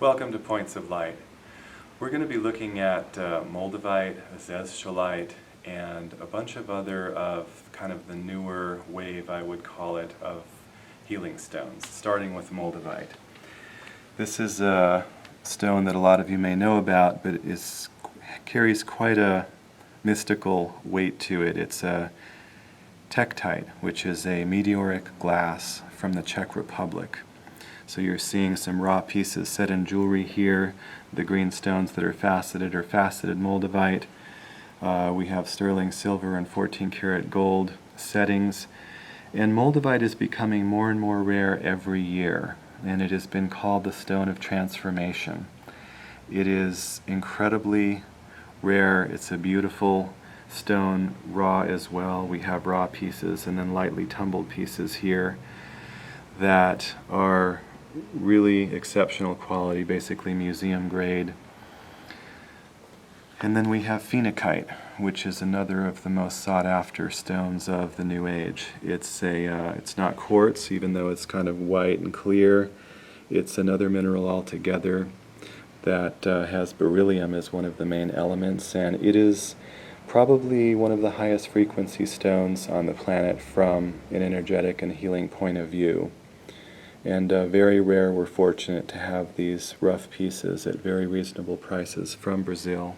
Welcome to Points of Light. We're going to be looking at Moldavite, Azeztulite, and a bunch of other of kind of the newer wave, I would call it, of healing stones, starting with Moldavite. This is a stone that a lot of you may know about, but it carries quite a mystical weight to it. It's a Tektite, which is a meteoric glass from the Czech Republic. So you're seeing some raw pieces set in jewelry here. The green stones that are faceted Moldavite. We have sterling silver and 14 karat gold settings. And Moldavite is becoming more and more rare every year, and it has been called the stone of transformation. It is incredibly rare. It's a beautiful stone, raw as well. We have raw pieces and then lightly tumbled pieces here that are really exceptional quality, basically museum grade. And then we have phenakite, which is another of the most sought after stones of the New Age. It's not quartz, even though it's kind of white and clear. It's another mineral altogether that has beryllium as one of the main elements, and it is probably one of the highest frequency stones on the planet from an energetic and healing point of view. And very rare. We're fortunate to have these rough pieces at very reasonable prices from Brazil.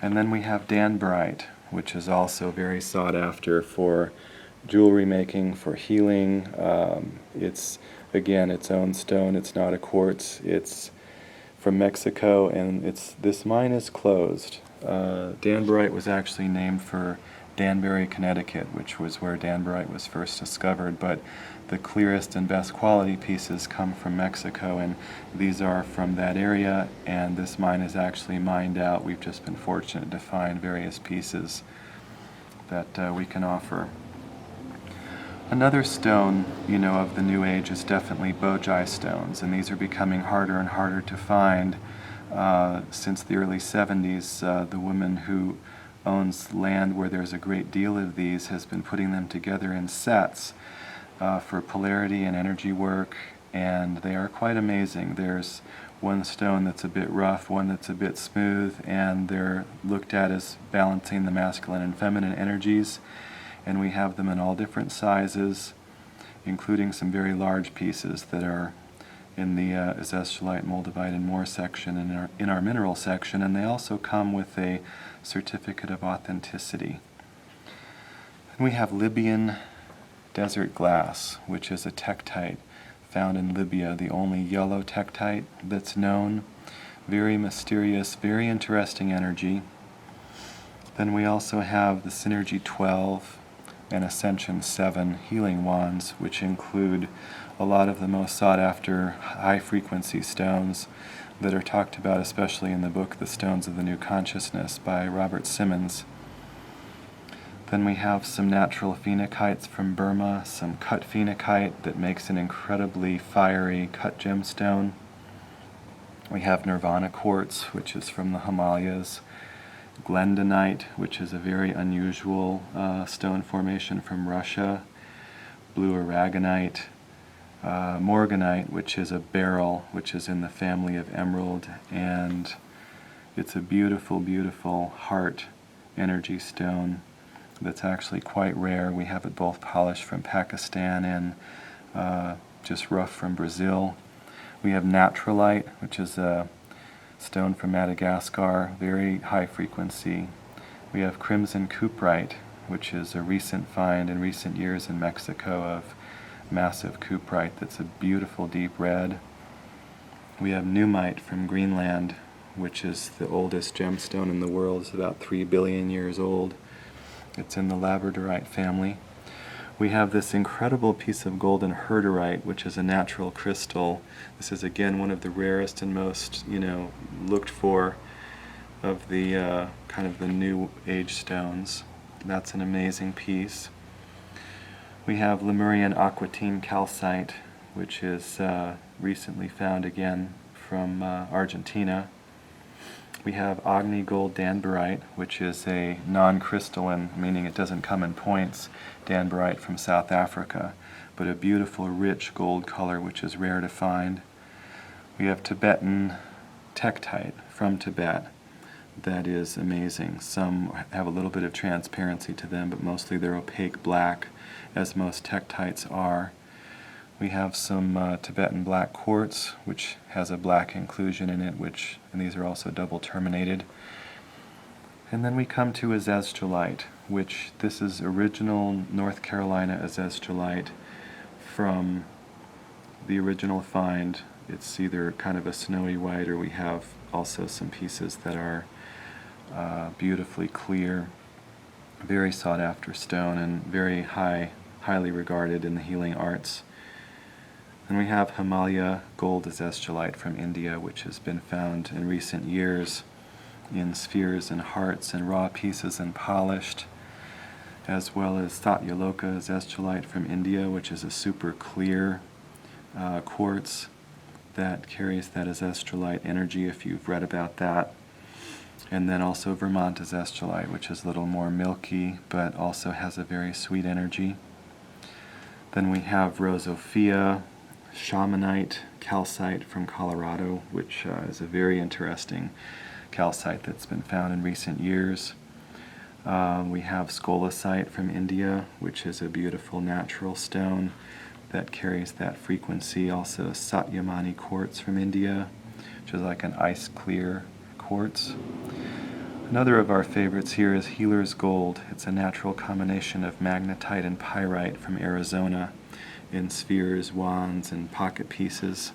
And then we have danburite, which is also very sought after for jewelry making, for healing. It's, again, its own stone. It's not a quartz. It's from Mexico, and this mine is closed. Danburite was actually named for Danbury, Connecticut, which was where danburite was first discovered, but the clearest and best quality pieces come from Mexico, and these are from that area, and this mine is actually mined out. We've just been fortunate to find various pieces that we can offer. Another stone, of the New Age is definitely Bojay Stones, and these are becoming harder and harder to find. Since the early 70s, the woman who owns land where there's a great deal of these has been putting them together in sets for polarity and energy work, and they are quite amazing. There's one stone that's a bit rough, one that's a bit smooth, and they're looked at as balancing the masculine and feminine energies, and we have them in all different sizes, including some very large pieces that are in the Azeztulite, Moldavite and More section and in our mineral section, and they also come with a certificate of authenticity. And we have Libyan desert glass, which is a tektite found in Libya, the only yellow tektite that's known. Very mysterious, very interesting energy. Then we also have the Synergy 12 and Ascension 7 healing wands, which include a lot of the most sought after high frequency stones that are talked about, especially in the book The Stones of the New Consciousness by Robert Simmons. Then we have some natural phenokites from Burma, some cut phenakite that makes an incredibly fiery cut gemstone. We have Nirvana quartz, which is from the Himalayas, glendonite, which is a very unusual stone formation from Russia, blue Aragonite, Morganite, which is a beryl, which is in the family of emerald, and it's a beautiful, beautiful heart energy stone that's actually quite rare. We have it both polished from Pakistan and just rough from Brazil. We have Naturalite, which is a stone from Madagascar, very high frequency. We have Crimson Cuprite, which is a recent find in recent years in Mexico of massive cuprite that's a beautiful deep red. We have Numite from Greenland, which is the oldest gemstone in the world. It's about 3 billion years old. It's in the labradorite family. We have this incredible piece of golden herderite, which is a natural crystal. This is again one of the rarest and most, looked for of the kind of the New Age stones. That's an amazing piece. We have Lemurian aquatine calcite, which is recently found again from Argentina. We have Agni Gold Danburite, which is a non-crystalline, meaning it doesn't come in points, danburite from South Africa, but a beautiful rich gold color which is rare to find. We have Tibetan Tektite from Tibet that is amazing. Some have a little bit of transparency to them, but mostly they're opaque black, as most tektites are. We have some Tibetan black quartz, which has a black inclusion in it, and these are also double terminated. And then we come to Azeztulite, which this is original North Carolina Azeztulite from the original find. It's either kind of a snowy white, or we have also some pieces that are beautifully clear, very sought after stone, and very highly regarded in the healing arts. And we have Himalaya gold Azeztulite from India, which has been found in recent years in spheres and hearts and raw pieces and polished, as well as Satyaloka Azeztulite from India, which is a super clear quartz that carries that Azeztulite energy, if you've read about that. And then also Vermont Azeztulite, which is a little more milky, but also has a very sweet energy. Then we have Rosophia Shamanite calcite from Colorado, which is a very interesting calcite that's been found in recent years. We have Scolasite from India, which is a beautiful natural stone that carries that frequency. Also Satyamani quartz from India, which is like an ice clear quartz. Another of our favorites here is Healer's Gold. It's a natural combination of magnetite and pyrite from Arizona in spheres, wands, and pocket pieces.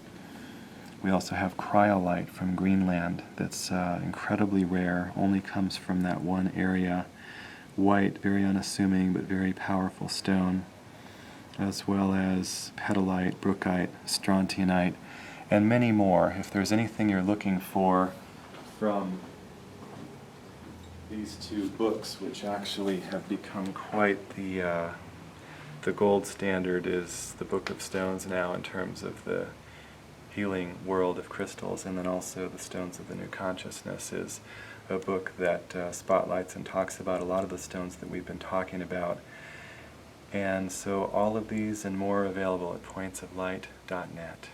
We also have Cryolite from Greenland that's incredibly rare, only comes from that one area. White, very unassuming, but very powerful stone, as well as Petalite, Brookite, Strontianite, and many more. If there's anything you're looking for from these two books, which actually have become quite the gold standard, is the Book of Stones now in terms of the healing world of crystals, and then also the Stones of the New Consciousness is a book that spotlights and talks about a lot of the stones that we've been talking about. And so all of these and more are available at pointsoflight.net.